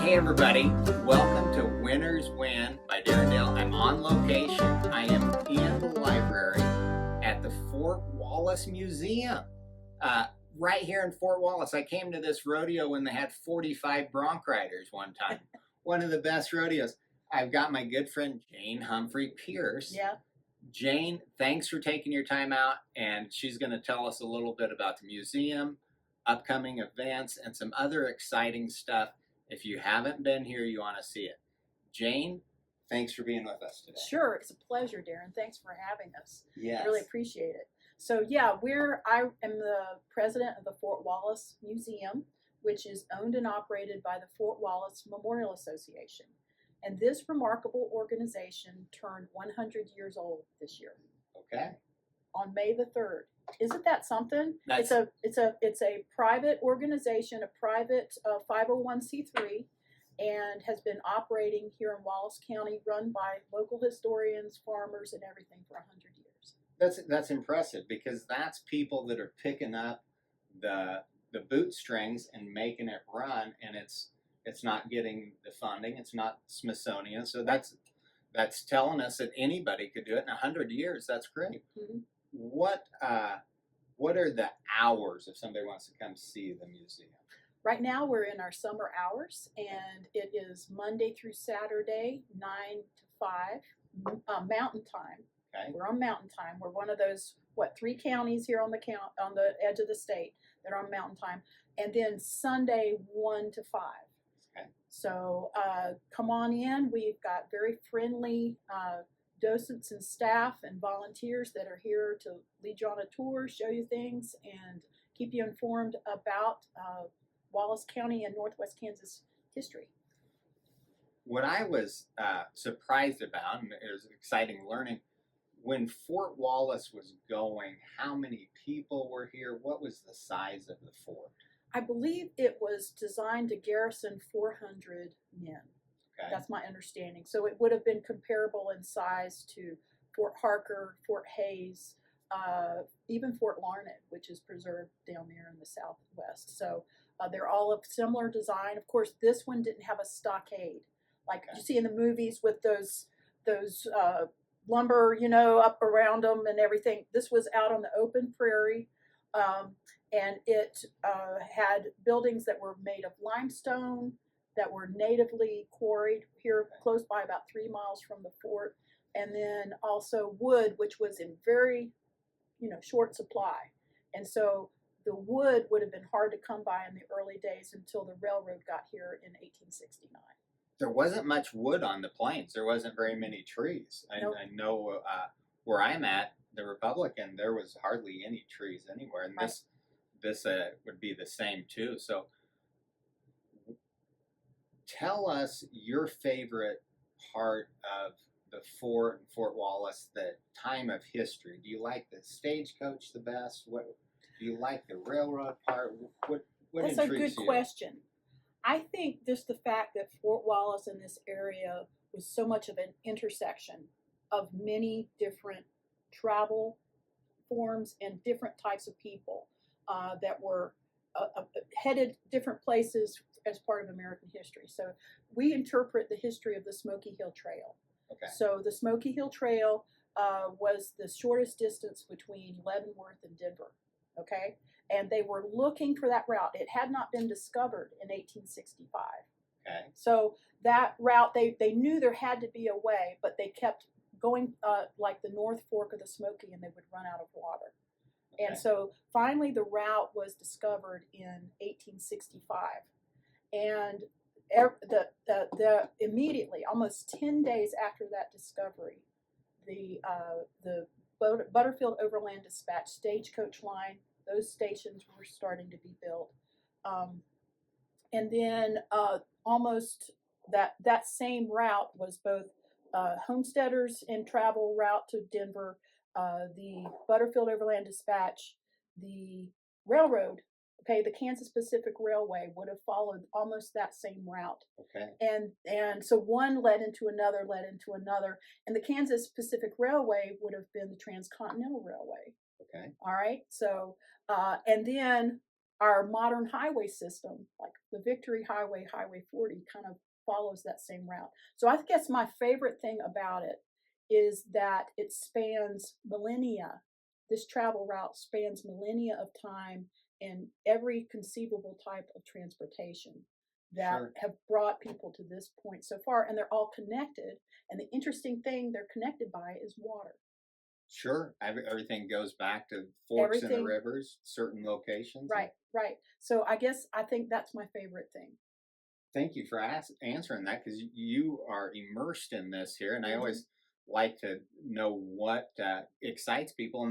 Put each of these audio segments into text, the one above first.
Hey everybody, welcome to Winners Win by Darrendale. I'm on location. I am in the library at the Fort Wallace Museum. Right here in Fort Wallace. I came to this rodeo when they had 45 bronc riders one time. One of the best rodeos. I've got my good friend Jane Humphrey Pierce. Yeah. Jane, thanks for taking your time out, and she's going to tell us a little bit about the museum, upcoming events, and some other exciting stuff. If you haven't been here, you want to see it. Jane, thanks for being with us today. Sure, it's a pleasure, Darren. Thanks for having us. Yes. I really appreciate it. So yeah, I am the president of the Fort Wallace Museum, which is owned and operated by the Fort Wallace Memorial Association. And this remarkable organization turned 100 years old this year. Okay. On May the 3rd. Isn't that something? That's... It's a private organization, a private 501c3, and has been operating here in Wallace County, run by local historians, farmers, and everything for 100 years. That's impressive, because that's people that are picking up the bootstrings and making it run, and it's not getting the funding. It's not Smithsonian, so that's telling us that anybody could do it in 100 years. That's great. Mm-hmm. What are the hours if somebody wants to come see the museum? Right now we're in our summer hours, and it is Monday through Saturday, 9 to 5, Mountain Time. Okay. We're on Mountain Time. We're one of those 3 counties here on the edge of the state that are on Mountain Time, and then Sunday 1 to 5. Okay. So come on in. We've got very friendly docents and staff and volunteers that are here to lead you on a tour, show you things, and keep you informed about Wallace County and Northwest Kansas history. What I was surprised about, and it was exciting learning, when Fort Wallace was going, how many people were here? What was the size of the fort? I believe it was designed to garrison 400 men. Okay. That's my understanding. So it would have been comparable in size to Fort Harker, Fort Hayes, even Fort Larned, which is preserved down there in the southwest. So they're all of similar design. Of course, this one didn't have a stockade like you see in the movies with those lumber, up around them and everything. This was out on the open prairie, and it had buildings that were made of limestone, that were natively quarried here close by, about 3 miles from the fort, and then also wood, which was in very, short supply. And so the wood would have been hard to come by in the early days until the railroad got here in 1869. There wasn't much wood on the plains. There wasn't very many trees. Nope. I know where I'm at, the Republican, there was hardly any trees anywhere, and right. this would be the same too. So tell us your favorite part of the fort and Fort Wallace, the time of history. Do you like the stagecoach the best? What do you like, the railroad part? What That's a good you? question. I think just the fact that Fort Wallace in this area was so much of an intersection of many different travel forms and different types of people that were headed different places as part of American history. So we interpret the history of the Smoky Hill Trail. Okay. So the Smoky Hill Trail was the shortest distance between Leavenworth and Denver. Okay. And they were looking for that route. It had not been discovered in 1865. Okay. So that route, they knew there had to be a way, but they kept going like the North Fork of the Smoky, and they would run out of water. Okay. And so finally the route was discovered in 1865. And immediately, almost 10 days after that discovery, the Butterfield Overland Dispatch stagecoach line, those stations were starting to be built. And then almost that same route was both homesteaders and travel route to Denver, the Butterfield Overland Dispatch, the railroad, the Kansas Pacific Railway would have followed almost that same route. Okay. And so one led into another, and the Kansas Pacific Railway would have been the Transcontinental Railway. Okay. All right. So, and then our modern highway system, like the Victory Highway, Highway 40, kind of follows that same route. So I guess my favorite thing about it is that it spans millennia. This travel route spans millennia of time and every conceivable type of transportation that Sure. have brought people to this point so far, and they're all connected. And the interesting thing they're connected by is water. Sure. Everything goes back to forks in the Everything, rivers, certain locations. right, right. So I think that's my favorite thing. Thank you for answering that, because you are immersed in this here, and I Mhm. always like to know what excites people,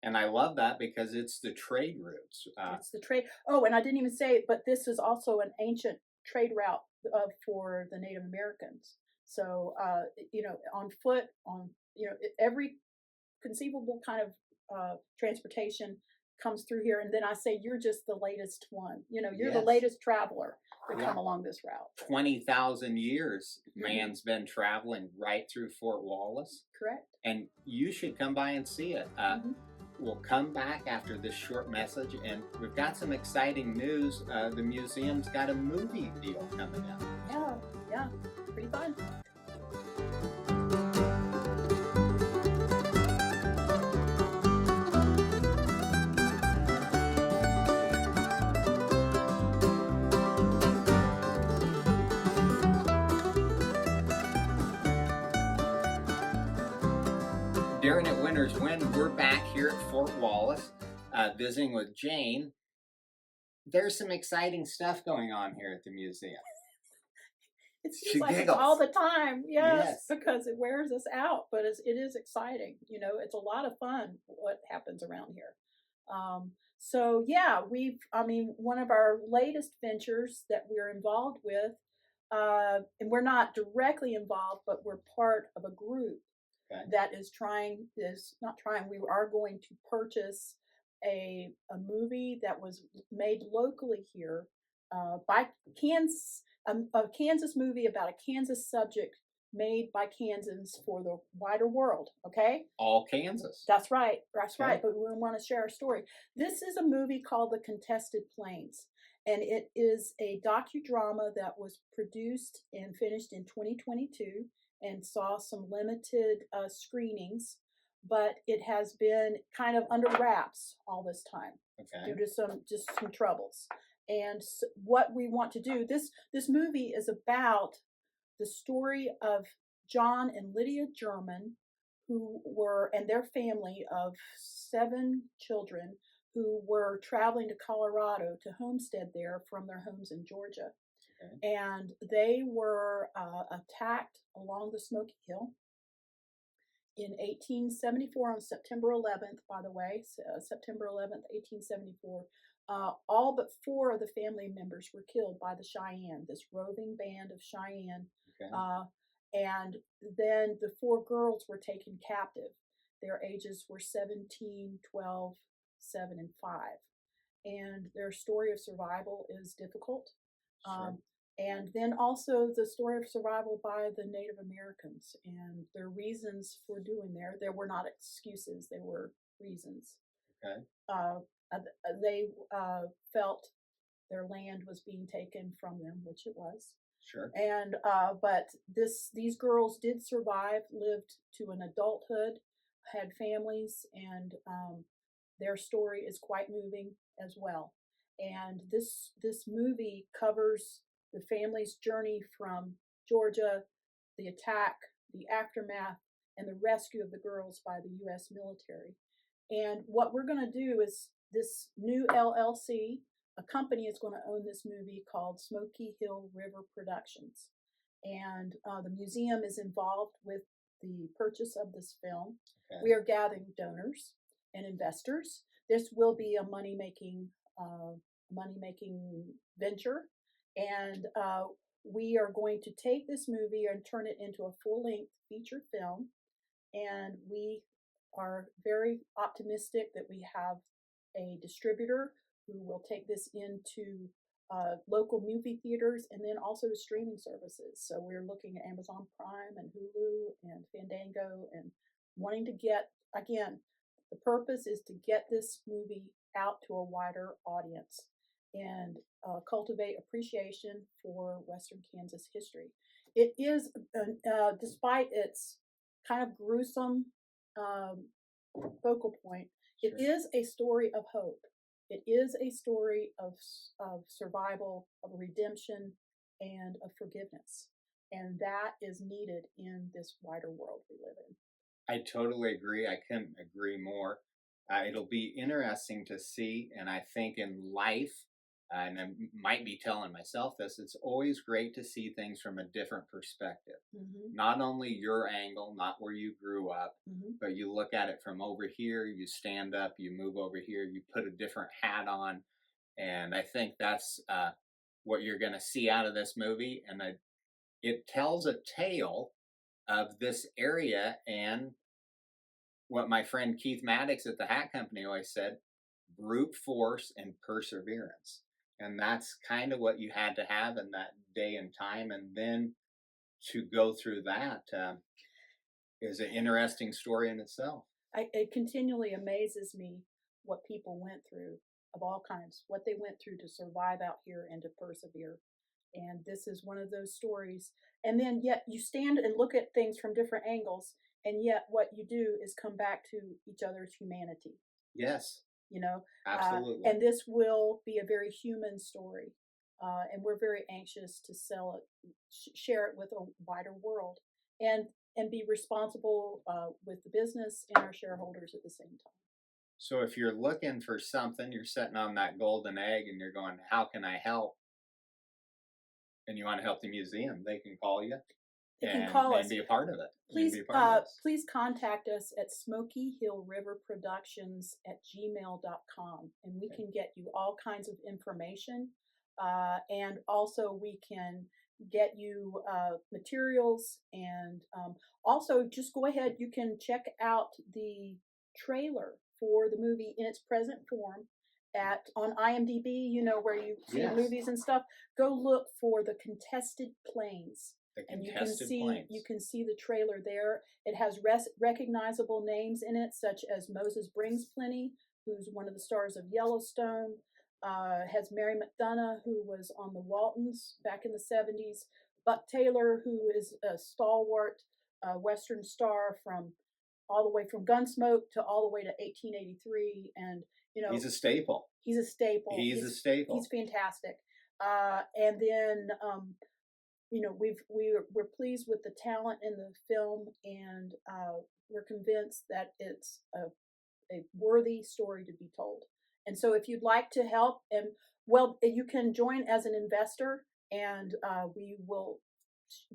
and I love that because it's the trade routes. It's the trade. Oh, and I didn't even say it, but this is also an ancient trade route for the Native Americans. So, on foot, every conceivable kind of transportation comes through here. And then I say, you're just the latest one. You're the Yes. latest traveler to Yeah. come along this route. 20,000 years, Mhm. man's been traveling right through Fort Wallace, Correct. and you should come by and see it. Mhm. We'll come back after this short message, and we've got some exciting news. The museum's got a movie deal coming up. Yeah, pretty fun. Darren at Winners Win, we're back here at Fort Wallace, visiting with Jane. There's some exciting stuff going on here at the museum. It seems She like giggles. it's all the time, Yes. because it wears us out, but it is exciting. It's a lot of fun what happens around here. So yeah, one of our latest ventures that we're involved with, and we're not directly involved, but we're part of a group Okay. that is not trying. We are going to purchase a movie that was made locally here by Kansas, a Kansas movie about a Kansas subject made by Kansans for the wider world. Okay, All Kansas. that's right. That's Okay. right. But we want to share our story. This is a movie called The Contested Plains, and it is a docudrama that was produced and finished in 2022 and saw some limited screenings, but it has been kind of under wraps all this time Okay. due to some troubles. And what we want to do, this movie is about the story of John and Lydia German, and their family of 7 children who were traveling to Colorado to homestead there from their homes in Georgia. Okay. And they were attacked along the Smoky Hill in 1874 on September 11th, by the way, September 11th, 1874. All but 4 of the family members were killed by the Cheyenne, this roving band of Cheyenne. Okay. And then the 4 girls were taken captive. Their ages were 17, 12, 7, and 5. And their story of survival is difficult. Sure. And then also the story of survival by the Native Americans and their reasons for doing there were not excuses, they were reasons. Okay. They felt their land was being taken from them, which it was. Sure. And but these girls did survive, lived to an adulthood, had families, and their story is quite moving as well. And this movie covers the family's journey from Georgia, the attack, the aftermath, and the rescue of the girls by the U.S. military. And what we're going to do is this new LLC, a company is going to own this movie called Smoky Hill River Productions. And the museum is involved with the purchase of this film. Okay. We are gathering donors and investors. This will be a money-making venture. And we are going to take this movie and turn it into a full-length feature film. And we are very optimistic that we have a distributor who will take this into local movie theaters and then also to streaming services. So we're looking at Amazon Prime and Hulu and Fandango and wanting to get, again, the purpose is to get this movie out to a wider audience. and cultivate appreciation for Western Kansas history. It is, despite its kind of gruesome focal point, it Sure. is a story of hope. It is a story of survival, of redemption, and of forgiveness. And that is needed in this wider world we live in. I totally agree. I couldn't agree more. It'll be interesting to see, and I think in life, and I might be telling myself this, it's always great to see things from a different perspective. Mm-hmm. Not only your angle, not where you grew up, Mm-hmm. but you look at it from over here, you stand up, you move over here, you put a different hat on. And I think that's what you're going to see out of this movie. And it tells a tale of this area and what my friend Keith Maddox at the Hat Company always said, brute force and perseverance. And that's kind of what you had to have in that day and time. And then to go through that is an interesting story in itself. It continually amazes me what people went through of all kinds, what they went through to survive out here and to persevere. And this is one of those stories. And then yet you stand and look at things from different angles, and yet what you do is come back to each other's humanity. Yes. You know, absolutely. And this will be a very human story. And we're very anxious to sell it, share it with a wider world, and be responsible with the business and our shareholders at the same time. So if you're looking for something, you're sitting on that golden egg and you're going, how can I help? And you want to help the museum, they can call you. They can call us. Be a part of it. Please contact us at smokyhillriverproductions@gmail.com, and we can get you all kinds of information. And also we can get you materials, and also just go ahead. You can check out the trailer for the movie in its present form on IMDb. You know, where you see movies and stuff. Go look for The Contested Plains. And you can see the trailer there. It has recognizable names in it, such as Moses Brings Plenty, who's one of the stars of Yellowstone. Has Mary McDonough, who was on the Waltons back in the 70s. Buck Taylor, who is a stalwart Western star from all the way from Gunsmoke to all the way to 1883. And, you know, he's a staple. He's a staple. He's a staple. He's fantastic. And then, you know, we're pleased with the talent in the film, and we're convinced that it's a worthy story to be told. And so if you'd like to help, and you can join as an investor, and we will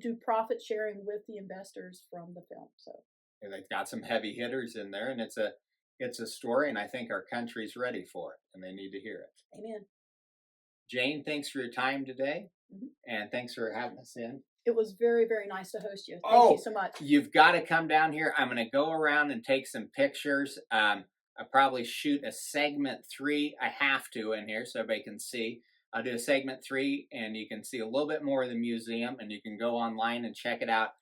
do profit sharing with the investors from the film. So and they've got some heavy hitters in there, and it's a story, and I think our country's ready for it, and they need to hear it. Amen. Jane, thanks for your time today, mm-hmm. and thanks for having us in. It was very, very nice to host you. Thank you so much. You've got to come down here. I'm going to go around and take some pictures. I'll probably shoot a segment 3. I have to in here so everybody can see. I'll do a segment 3, and you can see a little bit more of the museum, and you can go online and check it out.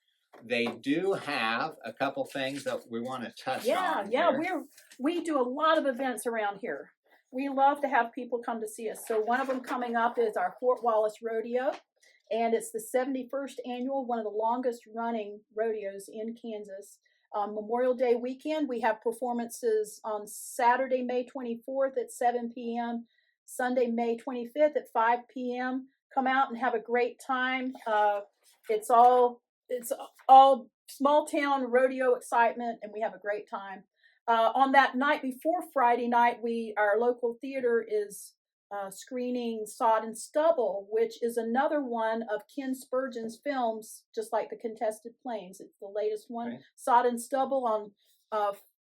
They do have a couple things that we want to touch on. Yeah, we do a lot of events around here. We love to have people come to see us. So one of them coming up is our Fort Wallace Rodeo, and it's the 71st annual, one of the longest running rodeos in Kansas. Memorial Day weekend, we have performances on Saturday, May 24th at 7 p.m., Sunday, May 25th at 5 p.m. Come out and have a great time. It's all small town rodeo excitement, and we have a great time. On that night before Friday night, our local theater is screening Sod and Stubble, which is another one of Ken Spurgeon's films, just like The Contested Plains. It's the latest one. Okay. Sod and Stubble on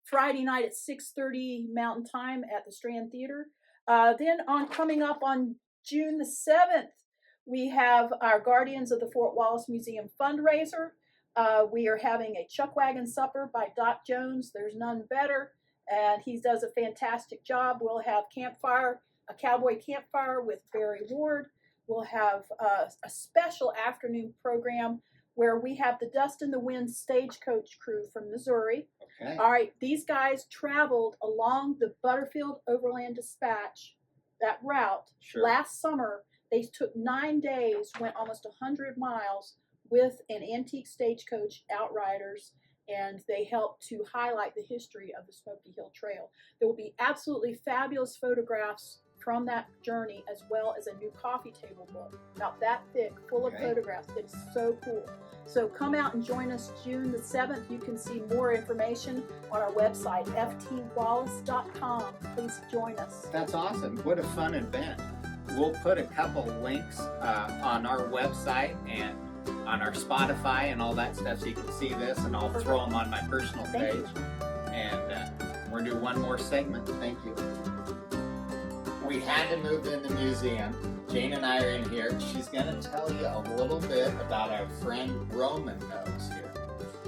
Friday night at 6:30 Mountain Time at the Strand Theater. Then coming up on June the 7th, we have our Guardians of the Fort Wallace Museum fundraiser. We are having a chuck wagon supper by Doc Jones. There's none better, and he does a fantastic job. We'll have a cowboy campfire with Barry Ward. We'll have a special afternoon program where we have the Dust in the Wind stagecoach crew from Missouri. Okay. All right, these guys traveled along the Butterfield Overland Dispatch that route. Sure. Last summer, they took 9 days, went almost 100 miles with an antique stagecoach outriders, and they helped to highlight the history of the Smoky Hill Trail. There will be absolutely fabulous photographs from that journey, as well as a new coffee table book about that thick, full of photographs. It's so cool. So come out and join us June the 7th. You can see more information on our website, ftwallace.com. Please join us. That's awesome. What a fun event. We'll put a couple links on our website and on our Spotify and all that stuff so you can see this, and I'll throw them on my personal Thank page. And we're going to do one more segment. Thank you. We had to move in the museum. Jane and I are in here. She's going to tell you a little bit about our friend Roman Nose here.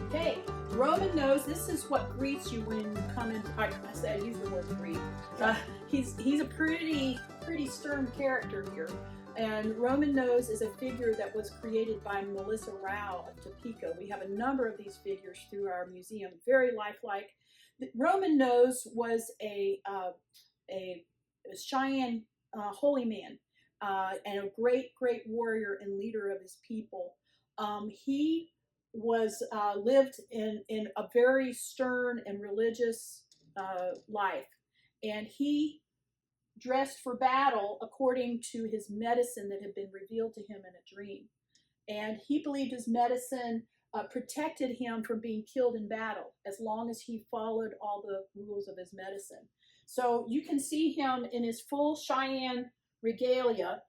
Okay, Roman Nose, this is what greets you when you come in. I said I use the word greet. He's a pretty stern character here. And Roman Nose is a figure that was created by Melissa Rao of Topeka. We have a number of these figures through our museum, very lifelike. Roman Nose was a Cheyenne holy man and a great warrior and leader of his people. He was lived in a very stern and religious life, and he dressed for battle according to his medicine that had been revealed to him in a dream. And he believed his medicine protected him from being killed in battle as long as he followed all the rules of his medicine. So you can see him in his full Cheyenne regalia.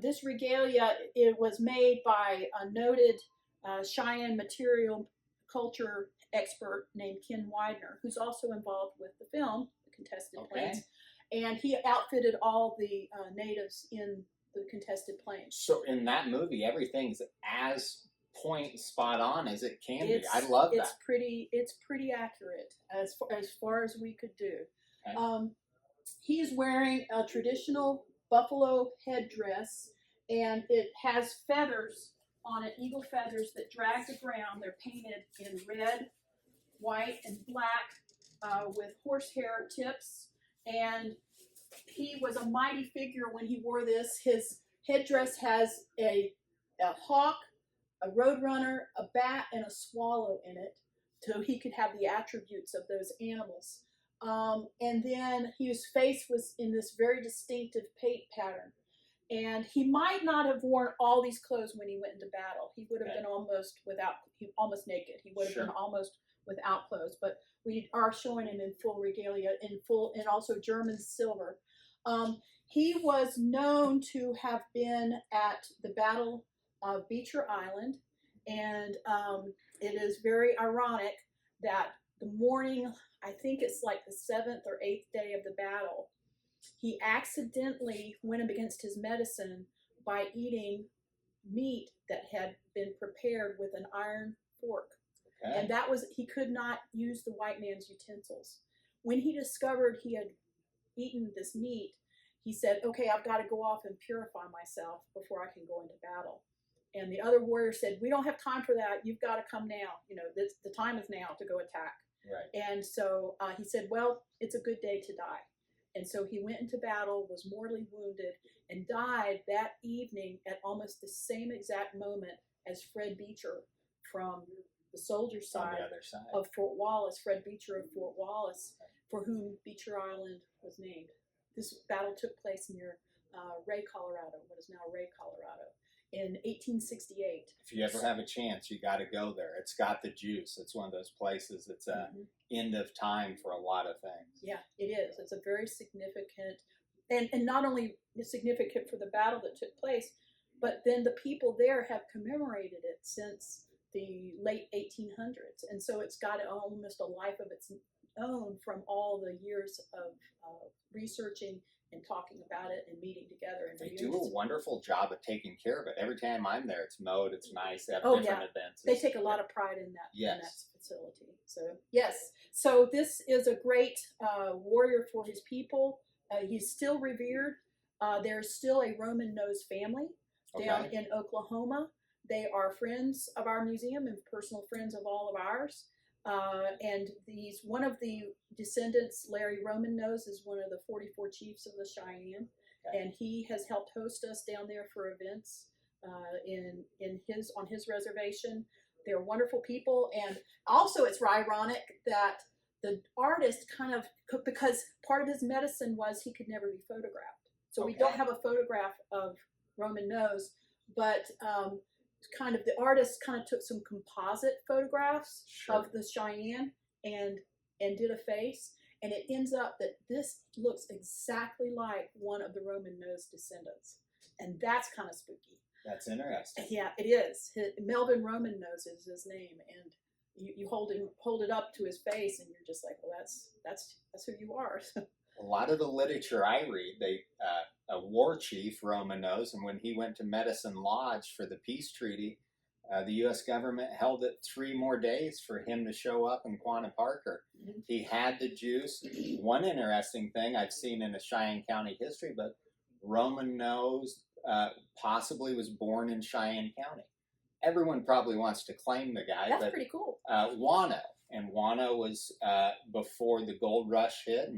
This regalia, it was made by a noted Cheyenne material culture expert named Ken Widener, who's also involved with the film, The Contested Plains. And he outfitted all the natives in the Contested Plains. So in that movie, everything's as spot on as it can be. I love that. It's pretty accurate as far as we could do. Okay. He is wearing a traditional buffalo headdress, and it has feathers on it, eagle feathers that drag the ground. They're painted in red, white, and black with horsehair tips. And he was a mighty figure when he wore this. His headdress has a hawk, a roadrunner, a bat, and a swallow in it, so he could have the attributes of those animals. And then his face was in this very distinctive paint pattern. And he might not have worn all these clothes when he went into battle. He would have been almost naked. He would have been almost without clothes. But we are showing him in full regalia, and also German silver. He was known to have been at the Battle of Beecher Island, and it is very ironic that the morning, I think it's like the 7th or 8th day of the battle, he accidentally went up against his medicine by eating meat that had been prepared with an iron fork. Okay. And that was, he could not use the white man's utensils. When he discovered he had eaten this meat, he said, okay, I've got to go off and purify myself before I can go into battle. And the other warrior said, we don't have time for that. You've got to come now. You know, the time is now to go attack. Right. And so he said, well, it's a good day to die. And so he went into battle, was mortally wounded, and died that evening at almost the same exact moment as Fred Beecher from the soldier side, of Fort Wallace, Fred Beecher of Fort Wallace, for whom Beecher Island was named. This battle took place near Ray, Colorado, what is now Ray, Colorado, in 1868. If you ever have a chance, you got to go there. It's got the juice. It's one of those places that's end of time for a lot of things. Yeah, it is. It's a very significant, and not only significant for the battle that took place, but then the people there have commemorated it since the late 1800s. And so it's got almost a life of its own from all the years of researching and talking about it and meeting together. And they do a wonderful job of taking care of it. Every time I'm there, it's mowed, it's nice, they have different events. They take a lot of pride in that, in that facility. So, yes. So this is a great warrior for his people. He's still revered. There's still a Roman Nose family down in Oklahoma. They are friends of our museum and personal friends of all of ours. And one of the descendants, Larry Roman Nose, is one of the 44 chiefs of the Cheyenne. and he has helped host us down there for events on his reservation. They're wonderful people, and also it's ironic that the artist because part of his medicine was he could never be photographed. So we don't have a photograph of Roman nose, but the artist kind of took some composite photographs of the Cheyenne and did a face, and it ends up that this looks exactly like one of the Roman nose descendants, and that's kind of spooky. That's interesting. Yeah, it is. Melvin Roman nose is his name, and you hold it up to his face, and you're just like, well, that's who you are. A lot of the literature I read, a war chief, Roman nose, and when he went to Medicine Lodge for the peace treaty, the U.S. government held it 3 more days for him to show up in Quanah Parker. Mm-hmm. He had the juice. One interesting thing I've seen in the Cheyenne County history, but Roman nose possibly was born in Cheyenne County. Everyone probably wants to claim the guy. That's pretty cool. Wano was before the gold rush hit,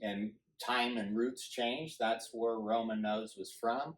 and time and roots changed. That's where Roman nose was from.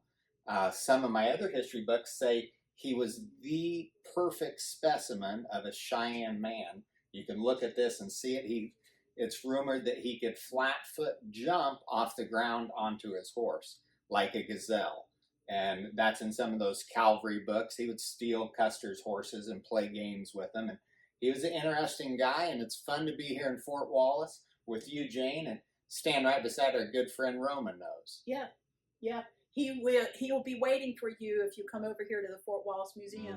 Some of my other history books say he was the perfect specimen of a Cheyenne man. You can look at this and see it. It's rumored that he could flat-foot jump off the ground onto his horse like a gazelle. And that's in some of those cavalry books. He would steal Custer's horses and play games with them. And he was an interesting guy, and it's fun to be here in Fort Wallace with you, Jane, and stand right beside our good friend Roman Nose. Yeah. He'll be waiting for you if you come over here to the Fort Wallace Museum.